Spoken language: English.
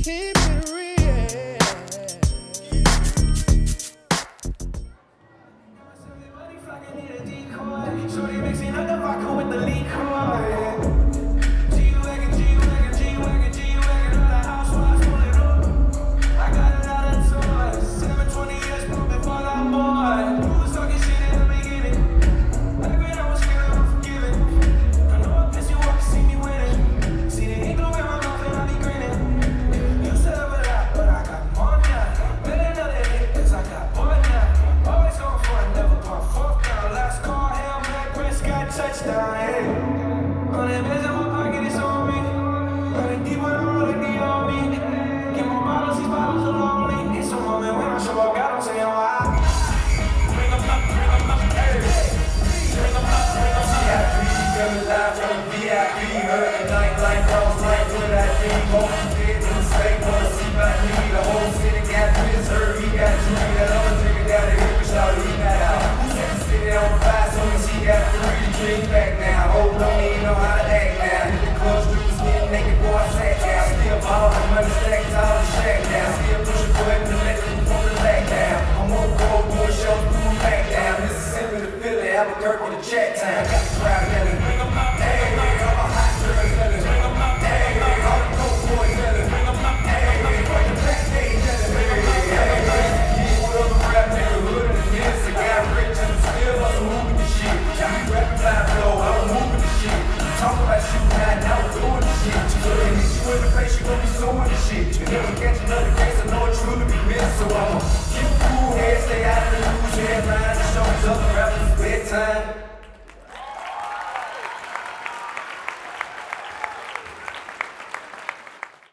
Keep it real. Shorty mixing up the vodka with the liquor. Touchdown, hey. On that bitch in my pocket, it's on me. Running deep with all the D on me. Get my bottles, these bottles are lonely. It's a moment when I show up, God, I'm saying why. Bring them up, hey. Bring them up. VIP, coming live from the VIP. Heard the nightlife, cross life, what I think. Most did in the state, wanna see my me. The whole city got this, heard he got three. That other nigga got a hip, shout he got out. Sitting on the fire, so she got three. Bring back now, hold on, you know how to act now. Hit the club, strippers getting naked, boy, I sat down. Still ballin', money stacks all the shack now. Still pushing button to let them pull the back down. I'm on cold, doing shows, moving back down. Mississippi to Philly, Albuquerque to Chat Town. Got the crowd yelling, bring them up, hey, all my hot girls yelling, bring them up, hey, all the dope boys yelling, bring them up, hey, all the black days yelling, hey, yeah, what other rap nigga hood in the midst? I got rich and I'm still up moving the shit. I'm moving the shit. Talk about shooting out, now we're doing the shit. So they hit you in the face, you gon' be suing the shit. You never catch another case, I know it's true to be missed. So I'ma keep cool head, stay out of the news, headline, shows up, rappers, bedtime.